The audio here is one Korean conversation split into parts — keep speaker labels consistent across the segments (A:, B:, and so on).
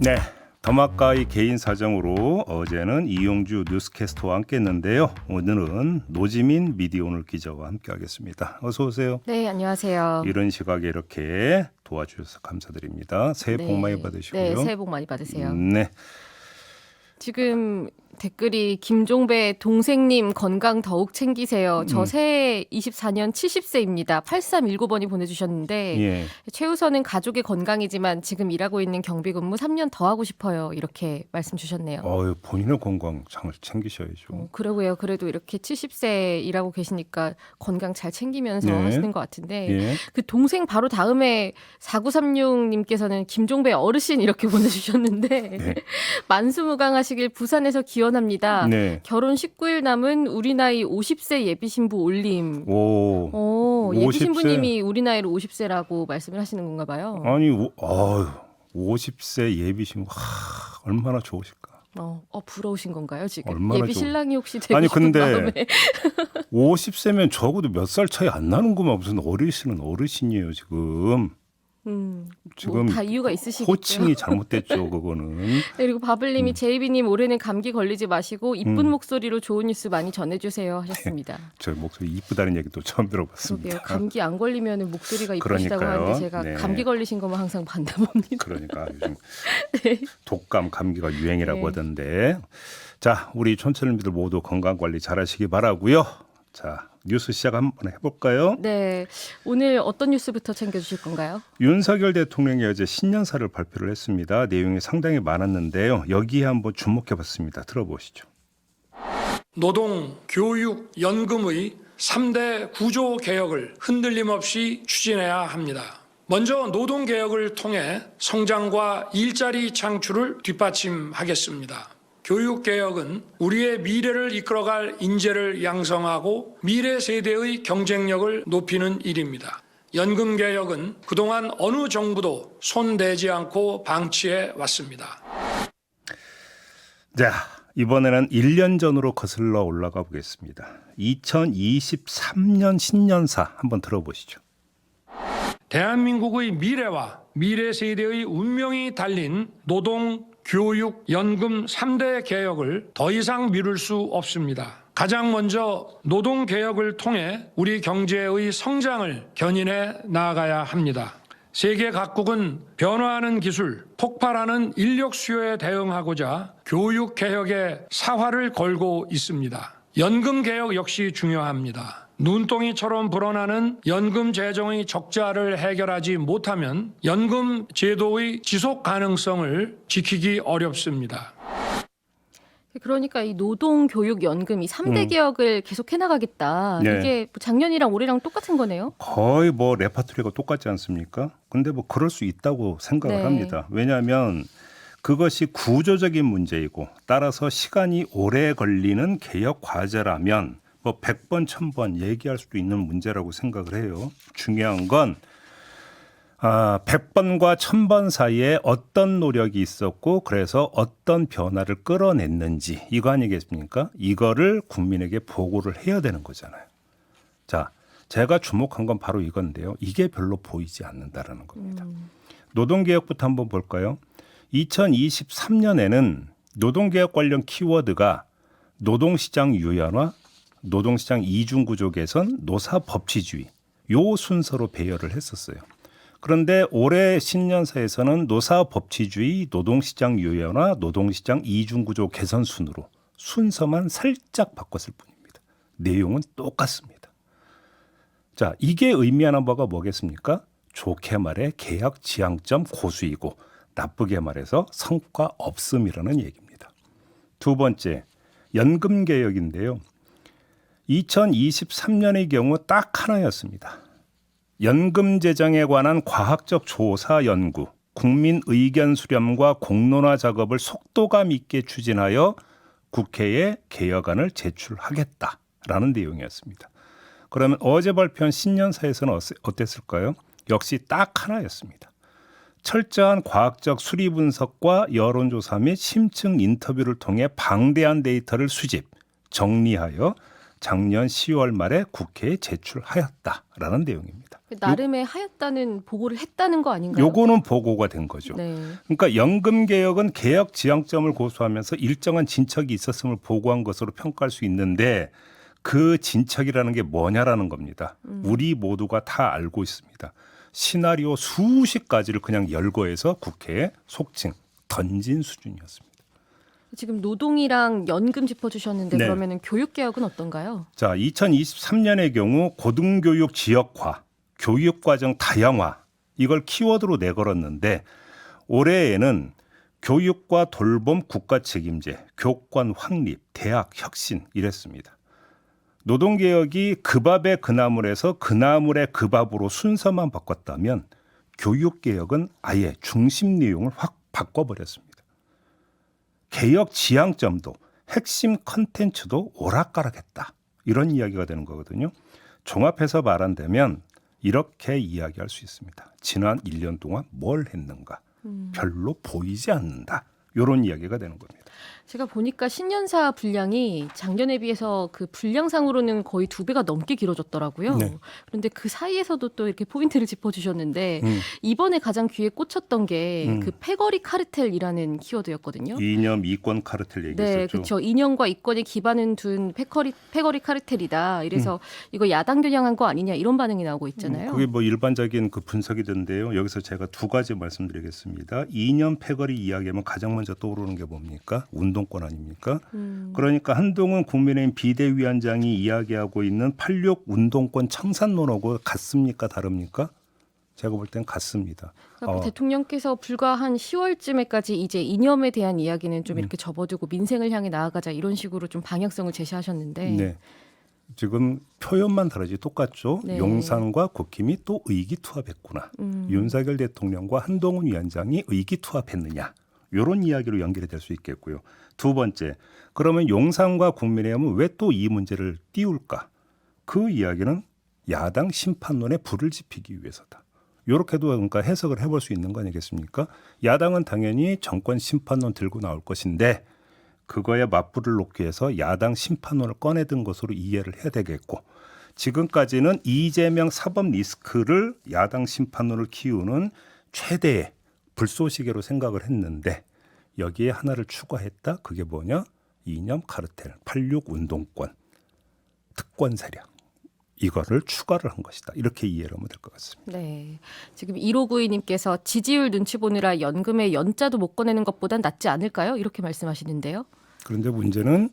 A: 네, 더마카이 개인 사정으로 어제는 이용주 뉴스캐스터와 함께했는데요. 오늘은 노지민 미디어오늘 기자와 함께하겠습니다. 어서 오세요.
B: 네, 안녕하세요.
A: 이런 시각에 이렇게 도와주셔서 감사드립니다. 새해 복 많이 받으시고요.
B: 네, 새해 복 많이 받으세요.
A: 네.
B: 지금 댓글이 김종배 동생님 건강 더욱 챙기세요. 저 새해 24년 70세입니다. 8319번이 보내주셨는데
A: 예.
B: 최우선은 가족의 건강이지만 지금 일하고 있는 경비 근무 3년 더 하고 싶어요. 이렇게 말씀 주셨네요.
A: 본인의 건강 잘 챙기셔야죠.
B: 그러고요. 그래도 이렇게 70세 일하고 계시니까 건강 잘 챙기면서
A: 예.
B: 하시는 것 같은데
A: 예.
B: 그 동생 바로 다음에 4936님께서는 김종배 어르신 이렇게 보내주셨는데
A: 네.
B: 만수무강하시길 부산에서 기원합니다.
A: 네.
B: 결혼 19일 남은 우리 나이 50세 예비 신부 올림. 예비
A: 50세.
B: 신부님이 우리 나이로 50세라고 말씀을 하시는 건가 봐요.
A: 아니, 50세 예비신 얼마나 좋으실까.
B: 부러우신 건가요 지금?
A: 얼마나
B: 예비 신랑이 혹시 되고
A: 아니,
B: 싶은
A: 근데
B: 마음에
A: 50세면 적어도 몇 살 차이 안 나는구만. 무슨 어르신은 어르신이에요 지금. 지금
B: 다 이유가 있으시겠죠.
A: 호칭이 잘못됐죠 그거는.
B: 네, 그리고 바블님이 제이비님 올해는 감기 걸리지 마시고 이쁜 목소리로 좋은 뉴스 많이 전해주세요 하셨습니다.
A: 저 목소리 이쁘다는 얘기도 처음 들어봤습니다.
B: 그러게요. 감기 안 걸리면 목소리가 이쁘시다고
A: 그러니까요.
B: 하는데 제가
A: 네.
B: 감기 걸리신 것만 항상 받아봅니다.
A: 그러니까 요즘
B: 네.
A: 독감 감기가 유행이라고
B: 네.
A: 하던데. 자, 우리 촌철님들 모두 건강 관리 잘하시기 바라고요. 자, 뉴스 시작 한번 해볼까요?
B: 네, 오늘 어떤 뉴스부터 챙겨주실 건가요?
A: 윤석열 대통령이 어제 신년사를 발표를 했습니다. 내용이 상당히 많았는데요. 여기에 한번 주목해봤습니다. 들어보시죠.
C: 노동, 교육, 연금의 3대 구조 개혁을 흔들림 없이 추진해야 합니다. 먼저 노동 개혁을 통해 성장과 일자리 창출을 뒷받침하겠습니다. 교육 개혁은 우리의 미래를 이끌어갈 인재를 양성하고 미래 세대의 경쟁력을 높이는 일입니다. 연금 개혁은 그동안 어느 정부도 손대지 않고 방치해 왔습니다.
A: 자, 이번에는 1년 전으로 거슬러 올라가 보겠습니다. 2023년 신년사 한번 들어보시죠.
C: 대한민국의 미래와 미래 세대의 운명이 달린 노동, 교육, 연금 3대 개혁을 더 이상 미룰 수 없습니다. 가장 먼저 노동 개혁을 통해 우리 경제의 성장을 견인해 나아가야 합니다. 세계 각국은 변화하는 기술, 폭발하는 인력 수요에 대응하고자 교육 개혁에 사활을 걸고 있습니다. 연금 개혁 역시 중요합니다. 눈덩이처럼 불어나는 연금 재정의 적자를 해결하지 못하면 연금 제도의 지속 가능성을 지키기 어렵습니다.
B: 그러니까 이 노동, 교육, 연금 이 3대 개혁을 계속 해나가겠다.
A: 네.
B: 이게 작년이랑 올해랑 똑같은 거네요.
A: 거의 레파토리가 똑같지 않습니까? 근데 그럴 수 있다고 생각을
B: 네.
A: 합니다. 왜냐하면 그것이 구조적인 문제이고 따라서 시간이 오래 걸리는 개혁 과제라면 100번, 1000번 얘기할 수도 있는 문제라고 생각을 해요. 중요한 건 100번과 1000번 사이에 어떤 노력이 있었고 그래서 어떤 변화를 끌어냈는지 이거 아니겠습니까? 이거를 국민에게 보고를 해야 되는 거잖아요. 자, 제가 주목한 건 바로 이건데요. 이게 별로 보이지 않는다라는 겁니다. 노동개혁부터 한번 볼까요? 2023년에는 노동개혁 관련 키워드가 노동시장 유연화, 노동시장 이중구조 개선, 노사법치주의 요 순서로 배열을 했었어요. 그런데 올해 신년사에서는 노사법치주의, 노동시장 유연화, 노동시장 이중구조 개선 순으로 순서만 살짝 바꿨을 뿐입니다. 내용은 똑같습니다. 자, 이게 의미하는 바가 뭐겠습니까? 좋게 말해 계약 지향점 고수이고 나쁘게 말해서 성과 없음이라는 얘기입니다. 두 번째, 연금 개혁인데요. 2023년의 경우 딱 하나였습니다. 연금 재정에 관한 과학적 조사 연구, 국민 의견 수렴과 공론화 작업을 속도감 있게 추진하여 국회에 개혁안을 제출하겠다라는 내용이었습니다. 그러면 어제 발표한 신년사에서는 어땠을까요? 역시 딱 하나였습니다. 철저한 과학적 수리 분석과 여론조사 및 심층 인터뷰를 통해 방대한 데이터를 수집, 정리하여 작년 10월 말에 국회에 제출하였다라는 내용입니다.
B: 나름의 하였다는 보고를 했다는 거 아닌가요?
A: 요거는 보고가 된 거죠.
B: 네.
A: 그러니까 연금 개혁은 개혁 지향점을 고수하면서 일정한 진척이 있었음을 보고한 것으로 평가할 수 있는데 그 진척이라는 게 뭐냐라는 겁니다. 우리 모두가 다 알고 있습니다. 시나리오 수십 가지를 그냥 열거해서 국회에 속칭 던진 수준이었습니다.
B: 지금 노동이랑 연금 짚어주셨는데
A: 네.
B: 그러면은 교육개혁은 어떤가요?
A: 자, 2023년의 경우 고등교육 지역화, 교육과정 다양화 이걸 키워드로 내걸었는데 올해에는 교육과 돌봄 국가 책임제, 교권 확립, 대학 혁신 이랬습니다. 노동개혁이 그 밥에 그 나물에서 그 나물에 그 밥으로 순서만 바꿨다면 교육개혁은 아예 중심 내용을 확 바꿔버렸습니다. 개혁 지향점도 핵심 컨텐츠도 오락가락했다. 이런 이야기가 되는 거거든요. 종합해서 말한다면 이렇게 이야기할 수 있습니다. 지난 1년 동안 뭘 했는가? 별로 보이지 않는다. 이런 이야기가 되는 겁니다.
B: 제가 보니까 신년사 분량이 작년에 비해서 그 분량상으로는 거의 2배가 넘게 길어졌더라고요.
A: 네.
B: 그런데 그 사이에서도 또 이렇게 포인트를 짚어주셨는데 이번에 가장 귀에 꽂혔던 게 그 패거리 카르텔이라는 키워드였거든요.
A: 이념 이권 카르텔
B: 네,
A: 얘기했었죠.
B: 그렇죠. 이념과 이권에 기반을 둔 패거리 카르텔이다. 이래서 이거 야당 겨냥한 거 아니냐 이런 반응이 나오고 있잖아요.
A: 그게 뭐 일반적인 그 분석이 된데요. 여기서 제가 두 가지 말씀드리겠습니다. 이념 패거리 이야기하면 가장 먼저 떠오르는 게 뭡니까? 운동권 아닙니까? 그러니까 한동훈 국민의힘 비대위원장이 이야기하고 있는 86 운동권 청산론하고 같습니까? 다릅니까? 제가 볼 땐 같습니다.
B: 그러니까 대통령께서 불과 한 10월쯤에까지 이제 이념에 대한 이야기는 좀 이렇게 접어두고 민생을 향해 나아가자 이런 식으로 좀 방향성을 제시하셨는데
A: 네. 지금 표현만 다르지 똑같죠.
B: 네.
A: 용산과 국힘이 또 의기투합했구나. 윤석열 대통령과 한동훈 위원장이 의기투합했느냐. 이런 이야기로 연결이 될 수 있겠고요. 두 번째, 그러면 용산과 국민의힘은 왜 또 이 문제를 띄울까? 그 이야기는 야당 심판론에 불을 지피기 위해서다. 이렇게도 그러니까 해석을 해볼 수 있는 거 아니겠습니까? 야당은 당연히 정권 심판론 들고 나올 것인데 그거에 맞불을 놓기 위해서 야당 심판론을 꺼내든 것으로 이해를 해야 되겠고 지금까지는 이재명 사법 리스크를 야당 심판론을 키우는 최대의 불쏘시개로 생각을 했는데 여기에 하나를 추가했다. 그게 뭐냐? 이념 카르텔, 86 운동권, 특권 세력. 이거를 추가를 한 것이다. 이렇게 이해를 하면 될 것 같습니다.
B: 네. 지금 1592님께서 지지율 눈치 보느라 연금에 연자도 못 꺼내는 것보단 낫지 않을까요? 이렇게 말씀하시는데요.
A: 그런데 문제는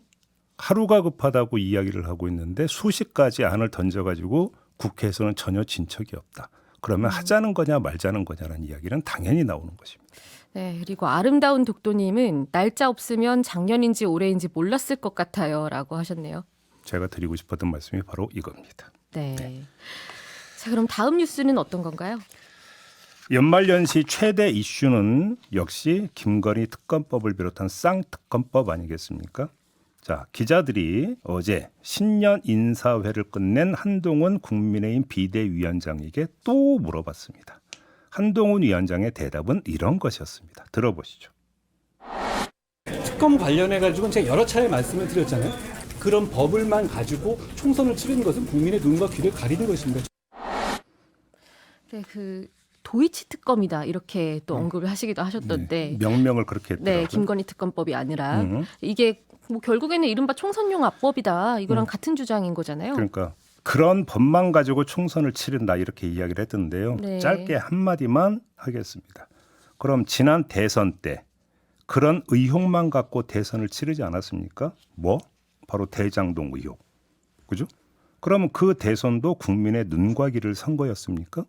A: 하루가 급하다고 이야기를 하고 있는데 수십 가지 안을 던져가지고 국회에서는 전혀 진척이 없다. 그러면 하자는 거냐 말자는 거냐라는 이야기는 당연히 나오는 것입니다.
B: 네. 그리고 아름다운 독도님은 날짜 없으면 작년인지 올해인지 몰랐을 것 같아요라고 하셨네요.
A: 제가 드리고 싶었던 말씀이 바로 이겁니다.
B: 네. 자, 그럼 다음 뉴스는 어떤 건가요?
A: 연말연시 최대 이슈는 역시 김건희 특검법을 비롯한 쌍특검법 아니겠습니까? 자, 기자들이 어제 신년 인사회를 끝낸 한동훈 국민의힘 비대위원장에게 또 물어봤습니다. 한동훈 위원장의 대답은 이런 것이었습니다. 들어보시죠.
D: 특검 관련해 가지고는 제가 여러 차례 말씀을 드렸잖아요. 그런 법을만 가지고 총선을 치르는 것은 국민의 눈과 귀를 가리는 것입니다.
B: 네, 그 도이치 특검이다 이렇게 또 언급을 하시기도 하셨던데.
A: 네, 명명을 그렇게 했더라고요.
B: 네, 김건희 특검법이 아니라 이게 뭐 결국에는 이른바 총선용 합법이다. 이거랑 같은 주장인 거잖아요.
A: 그러니까 그런 법만 가지고 총선을 치른다 이렇게 이야기를 했던데요.
B: 네.
A: 짧게 한마디만 하겠습니다. 그럼 지난 대선 때 그런 의혹만 갖고 대선을 치르지 않았습니까? 뭐? 바로 대장동 의혹. 그죠? 그러면 그 대선도 국민의 눈과 귀를 선 거였습니까?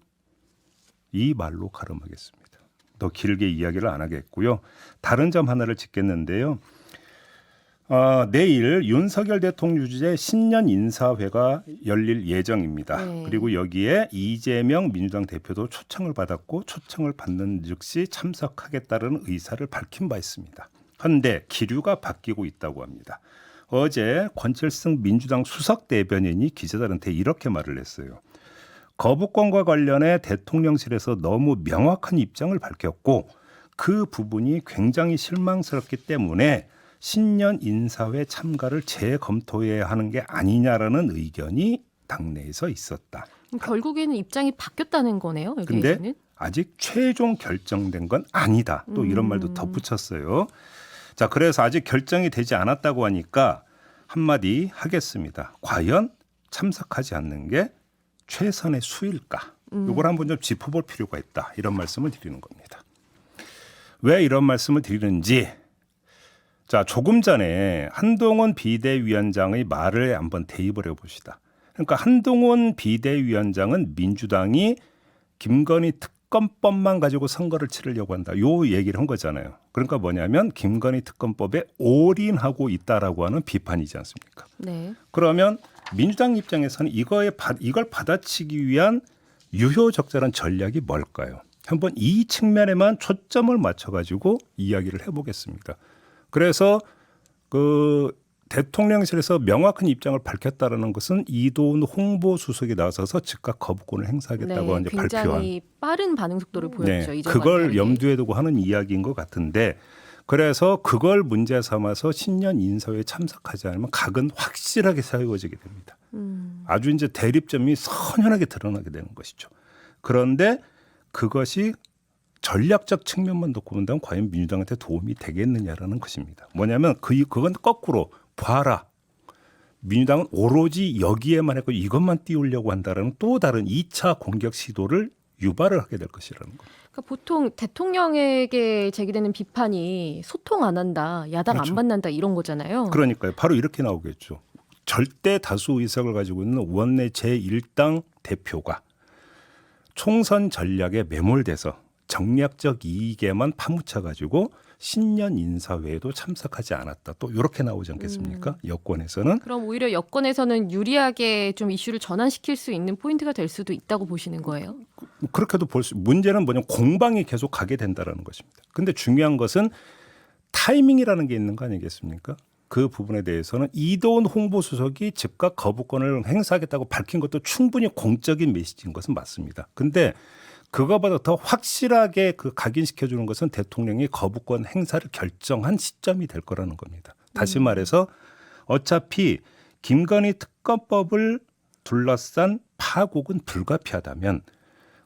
A: 이 말로 가름하겠습니다. 더 길게 이야기를 안 하겠고요. 다른 점 하나를 짚겠는데요. 내일 윤석열 대통령 주재 신년 인사회가 열릴 예정입니다.
B: 네.
A: 그리고 여기에 이재명 민주당 대표도 초청을 받았고 초청을 받는 즉시 참석하겠다는 의사를 밝힌 바 있습니다. 그런데 기류가 바뀌고 있다고 합니다. 어제 권칠승 민주당 수석 대변인이 기자들한테 이렇게 말을 했어요. 거부권과 관련해 대통령실에서 너무 명확한 입장을 밝혔고 그 부분이 굉장히 실망스럽기 때문에 신년 인사회 참가를 재검토해야 하는 게 아니냐라는 의견이 당내에서 있었다.
B: 결국에는 입장이 바뀌었다는 거네요.
A: 근데
B: 여기에서는.
A: 아직 최종 결정된 건 아니다. 또 이런 말도 덧붙였어요. 자, 그래서 아직 결정이 되지 않았다고 하니까 한마디 하겠습니다. 과연 참석하지 않는 게 최선의 수일까? 이걸 한번 좀 짚어볼 필요가 있다. 이런 말씀을 드리는 겁니다. 왜 이런 말씀을 드리는지, 자, 조금 전에 한동훈 비대위원장의 말을 한번 대입을 해봅시다. 그러니까 한동훈 비대위원장은 민주당이 김건희 특검법만 가지고 선거를 치르려고 한다. 요 얘기를 한 거잖아요. 그러니까 뭐냐면 김건희 특검법에 올인하고 있다라고 하는 비판이지 않습니까?
B: 네.
A: 그러면 민주당 입장에서는 이걸 받아치기 위한 유효적절한 전략이 뭘까요? 한번 이 측면에만 초점을 맞춰가지고 이야기를 해보겠습니다. 그래서 그 대통령실에서 명확한 입장을 밝혔다라는 것은 이도훈 홍보수석이 나서서 즉각 거부권을 행사하겠다고 이제 발표한.
B: 굉장히 빠른 반응 속도를 보였죠.
A: 네,
B: 이전과는
A: 그걸
B: 다르게.
A: 염두에 두고 하는 이야기인 것 같은데, 그래서 그걸 문제 삼아서 신년 인사회에 참석하지 않으면 각은 확실하게 세워지게 됩니다. 아주 이제 대립점이 선연하게 드러나게 되는 것이죠. 그런데 그것이 전략적 측면만 놓고 본다면 과연 민주당한테 도움이 되겠느냐라는 것입니다. 뭐냐면 그건 거꾸로 봐라. 민주당은 오로지 여기에만 했고 이것만 띄우려고 한다는 또 다른 2차 공격 시도를 유발을 하게 될 것이라는 거예요.
B: 그러니까 보통 대통령에게 제기되는 비판이 소통 안 한다, 야당
A: 그렇죠.
B: 안 만난다 이런 거잖아요.
A: 그러니까요. 바로 이렇게 나오겠죠. 절대 다수 의석을 가지고 있는 원내 제1당 대표가 총선 전략에 매몰돼서 정략적 이익에만 파묻혀가지고 신년 인사회에도 참석하지 않았다. 또 이렇게 나오지 않겠습니까? 여권에서는.
B: 그럼 오히려 여권에서는 유리하게 좀 이슈를 전환시킬 수 있는 포인트가 될 수도 있다고 보시는 거예요?
A: 그렇게도 볼 수. 문제는 뭐냐면 공방이 계속 가게 된다는 것입니다. 근데 중요한 것은 타이밍이라는 게 있는 거 아니겠습니까? 그 부분에 대해서는 이도훈 홍보수석이 즉각 거부권을 행사하겠다고 밝힌 것도 충분히 공적인 메시지인 것은 맞습니다. 근데 그거보다 더 확실하게 각인시켜주는 것은 대통령이 거부권 행사를 결정한 시점이 될 거라는 겁니다. 다시 말해서 어차피 김건희 특검법을 둘러싼 파국은 불가피하다면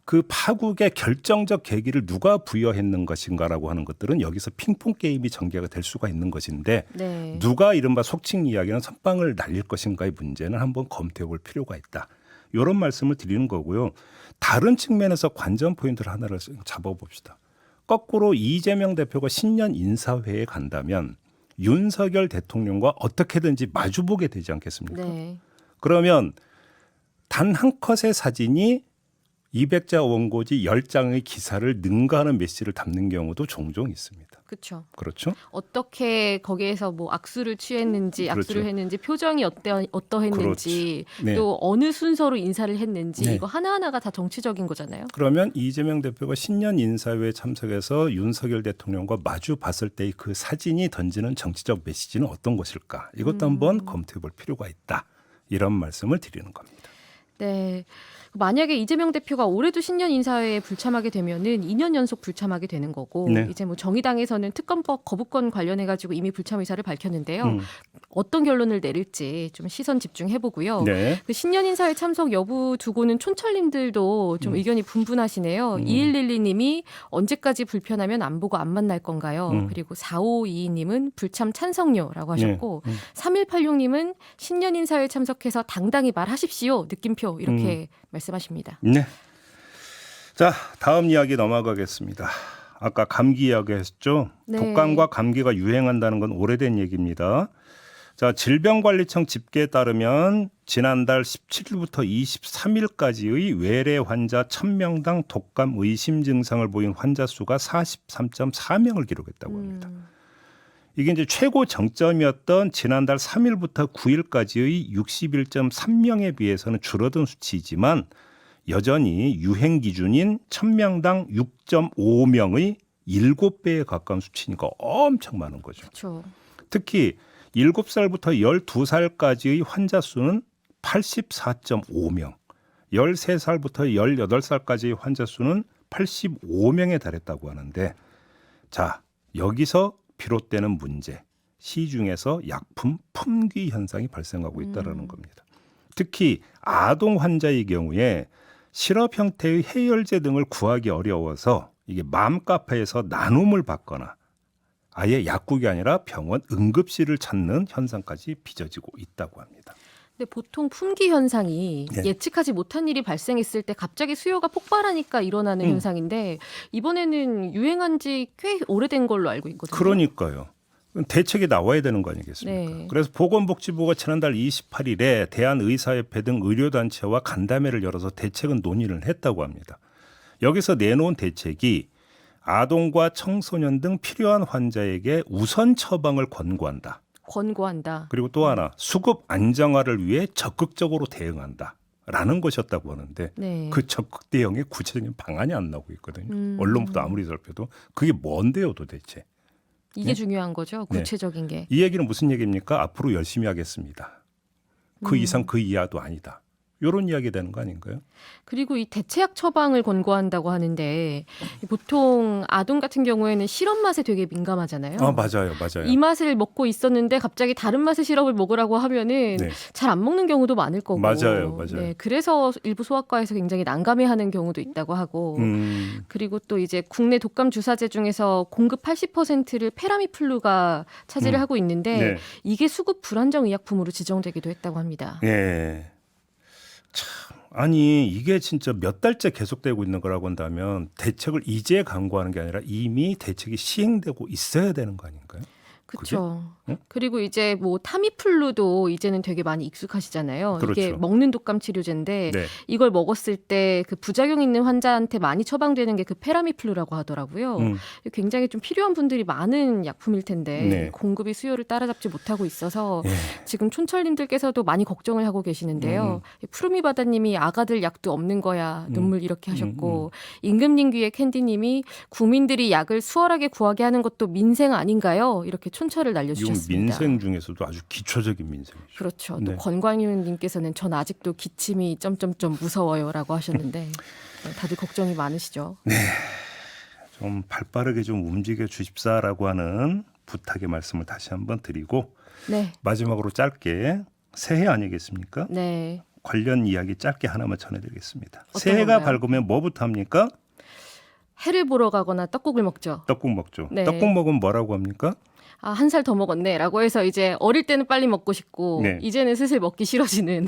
A: 그 파국의 결정적 계기를 누가 부여했는 것인가라고 하는 것들은 여기서 핑퐁 게임이 전개가 될 수가 있는 것인데
B: 네.
A: 누가 이른바 속칭 이야기는 선빵을 날릴 것인가의 문제는 한번 검토해 볼 필요가 있다. 이런 말씀을 드리는 거고요. 다른 측면에서 관전 포인트를 하나를 잡아봅시다. 거꾸로 이재명 대표가 신년 인사회에 간다면 윤석열 대통령과 어떻게든지 마주보게 되지 않겠습니까?
B: 네.
A: 그러면 단 한 컷의 사진이 200자 원고지 10장의 기사를 능가하는 메시지를 담는 경우도 종종 있습니다.
B: 그렇죠.
A: 그렇죠?
B: 어떻게 거기에서 뭐 악수를 취했는지,
A: 그렇죠.
B: 악수를 했는지, 표정이 어떠했는지,
A: 네.
B: 또 어느 순서로 인사를 했는지
A: 네.
B: 이거 하나하나가 다 정치적인 거잖아요.
A: 그러면 이재명 대표가 신년 인사회에 참석해서 윤석열 대통령과 마주 봤을 때의 그 사진이 던지는 정치적 메시지는 어떤 것일까? 이것도 한번 검토해 볼 필요가 있다. 이런 말씀을 드리는 겁니다.
B: 네. 만약에 이재명 대표가 올해도 신년 인사회에 불참하게 되면은 2년 연속 불참하게 되는 거고
A: 네.
B: 이제 뭐 정의당에서는 특검법 거부권 관련해 가지고 이미 불참 의사를 밝혔는데요. 어떤 결론을 내릴지 좀 시선 집중해 보고요.
A: 네.
B: 그 신년 인사회 참석 여부 두고는 촌철님들도 좀 의견이 분분하시네요. 2112님이 언제까지 불편하면 안 보고 안 만날 건가요? 그리고 4522님은 불참 찬성요라고 하셨고 3186님은 신년 인사회 참석해서 당당히 말하십시오. 느낌표 이렇게 말씀하십니다.
A: 네. 자, 다음 이야기 넘어가겠습니다. 아까 감기 이야기 했죠.
B: 네.
A: 독감과 감기가 유행한다는 건 오래된 얘기입니다. 자, 질병관리청 집계에 따르면 지난달 17일부터 23일까지의 외래 환자 1000명당 독감 의심 증상을 보인 환자 수가 43.4명을 기록했다고 합니다. 이게 이제 최고 정점이었던 지난달 3일부터 9일까지의 61.3명에 비해서는 줄어든 수치이지만 여전히 유행 기준인 1000명당 6.5명의 7배에 가까운 수치니까 엄청 많은 거죠.
B: 그렇죠.
A: 특히 7살부터 12살까지의 환자 수는 84.5명, 13살부터 18살까지의 환자 수는 85명에 달했다고 하는데, 자, 여기서 비롯되는 문제, 시중에서 약품 품귀 현상이 발생하고 있다는 겁니다. 특히 아동 환자의 경우에 실업 형태의 해열제 등을 구하기 어려워서 이게 맘카페에서 나눔을 받거나 아예 약국이 아니라 병원 응급실을 찾는 현상까지 빚어지고 있다고 합니다.
B: 근데 보통 품귀 현상이
A: 네.
B: 예측하지 못한 일이 발생했을 때 갑자기 수요가 폭발하니까 일어나는 현상인데 이번에는 유행한 지 꽤 오래된 걸로 알고 있거든요.
A: 그러니까요. 대책이 나와야 되는 거 아니겠습니까?
B: 네.
A: 그래서 보건복지부가 지난달 28일에 대한의사협회 등 의료단체와 간담회를 열어서 대책은 논의를 했다고 합니다. 여기서 내놓은 대책이 아동과 청소년 등 필요한 환자에게 우선 처방을 권고한다.
B: 권고한다.
A: 그리고 또 하나 수급 안정화를 위해 적극적으로 대응한다라는 것이었다고 하는데
B: 네.
A: 그 적극 대응의 구체적인 방안이 안 나오고 있거든요. 언론부터 아무리 살펴도 그게 뭔데요 도대체.
B: 이게
A: 네?
B: 중요한 거죠. 구체적인 게.
A: 이 얘기는 무슨 얘기입니까? 앞으로 열심히 하겠습니다. 그 이상 그 이하도 아니다. 이런 이야기 되는 거 아닌가요?
B: 그리고 이 대체약 처방을 권고한다고 하는데 보통 아동 같은 경우에는 실험 맛에 되게 민감하잖아요.
A: 아 맞아요, 맞아요.
B: 이 맛을 먹고 있었는데 갑자기 다른 맛의 시럽을 먹으라고 하면은
A: 네.
B: 잘 안 먹는 경우도 많을 거고.
A: 맞아요.
B: 네, 그래서 일부 소아과에서 굉장히 난감해하는 경우도 있다고 하고. 그리고 또 이제 국내 독감 주사제 중에서 공급 80%를 페라미플루가 차지를 하고 있는데
A: 네.
B: 이게 수급 불안정 의약품으로 지정되기도 했다고 합니다.
A: 예. 참 아니 이게 진짜 몇 달째 계속되고 있는 거라고 한다면 대책을 이제 강구하는 게 아니라 이미 대책이 시행되고 있어야 되는 거 아닌가요?
B: 그렇죠.
A: 응?
B: 그리고 이제 뭐 타미플루도 이제는 되게 많이 익숙하시잖아요. 이게
A: 그렇죠.
B: 먹는 독감 치료제인데
A: 네.
B: 이걸 먹었을 때 그 부작용 있는 환자한테 많이 처방되는 게 그 페라미플루라고 하더라고요. 굉장히 좀 필요한 분들이 많은 약품일 텐데
A: 네.
B: 공급이 수요를 따라잡지 못하고 있어서
A: 예.
B: 지금 촌철님들께서도 많이 걱정을 하고 계시는데요. 푸르미바다님이 아가들 약도 없는 거야 눈물 이렇게 하셨고 임금님귀의 캔디님이 국민들이 약을 수월하게 구하게 하는 것도 민생 아닌가요? 이렇게 촌철을
A: 이건
B: 날려주셨습니다.
A: 민생 중에서도 아주 기초적인 민생이죠.
B: 그렇죠.
A: 네.
B: 또 권광윤님께서는 전 아직도 기침이 점점점 무서워요라고 하셨는데 다들 걱정이 많으시죠.
A: 좀 발빠르게 좀 움직여 주십사라고 하는 부탁의 말씀을 다시 한번 드리고
B: 네,
A: 마지막으로 짧게 새해 아니겠습니까?
B: 네.
A: 관련 이야기 짧게 하나만 전해드리겠습니다.
B: 어떤
A: 새해가
B: 건가요?
A: 밝으면 뭐부터 합니까?
B: 해를 보러 가거나 떡국을 먹죠.
A: 떡국 먹죠.
B: 네.
A: 떡국 먹으면 뭐라고 합니까?
B: 아, 한 살 더 먹었네라고 해서 이제 어릴 때는 빨리 먹고 싶고
A: 네.
B: 이제는 슬슬 먹기 싫어지는.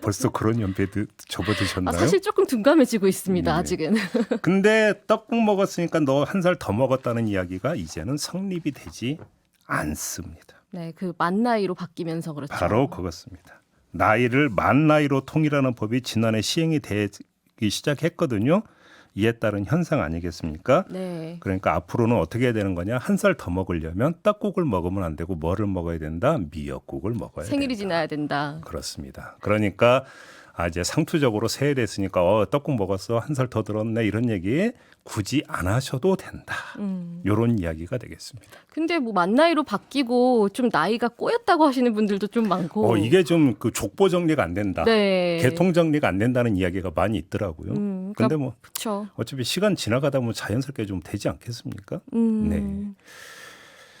A: 벌써 그런 연배에 접어드셨나요?
B: 사실 조금 둔감해지고 있습니다.
A: 네.
B: 아직은.
A: 근데 떡국 먹었으니까 너 한 살 더 먹었다는 이야기가 이제는 성립이 되지 않습니다.
B: 네, 그 만 나이로 바뀌면서 그렇죠.
A: 바로 그것입니다. 나이를 만 나이로 통일하는 법이 지난해 시행이 되기 시작했거든요. 이에 따른 현상 아니겠습니까?
B: 네.
A: 그러니까 앞으로는 어떻게 해야 되는 거냐? 한 살 더 먹으려면 떡국을 먹으면 안 되고 뭐를 먹어야 된다? 미역국을 먹어야
B: 생일이
A: 된다.
B: 지나야 된다.
A: 그렇습니다. 그러니까 이제 상투적으로 새해 됐으니까 떡국 먹었어 한 살 더 들었네 이런 얘기 굳이 안 하셔도 된다. 이런 이야기가 되겠습니다.
B: 근데 뭐 만 나이로 바뀌고 좀 나이가 꼬였다고 하시는 분들도 좀 많고.
A: 이게 좀 그 족보 정리가 안 된다.
B: 네.
A: 계통 정리가 안 된다는 이야기가 많이 있더라고요.
B: 그러니까
A: 근데 뭐
B: 그렇죠.
A: 어차피 시간 지나가다 보면 자연스럽게 좀 되지 않겠습니까? 네.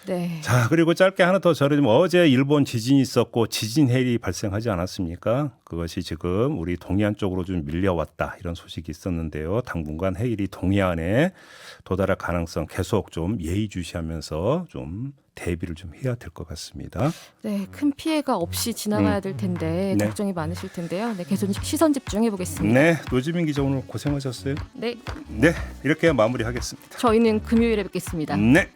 B: 네.
A: 자, 그리고 짧게 하나 더 전해드리면 어제 일본 지진이 있었고 지진 해일이 발생하지 않았습니까? 그것이 지금 우리 동해안 쪽으로 좀 밀려왔다 이런 소식이 있었는데요. 당분간 해일이 동해안에 도달할 가능성 계속 좀 예의주시하면서 좀 대비를 좀 해야 될 것 같습니다.
B: 네, 큰 피해가 없이 지나가야 될 텐데
A: 네.
B: 걱정이 많으실 텐데요. 네, 계속 시선 집중해 보겠습니다.
A: 네, 노지민 기자 오늘 고생하셨어요.
B: 네,
A: 네, 이렇게 마무리하겠습니다.
B: 저희는 금요일에 뵙겠습니다.
A: 네.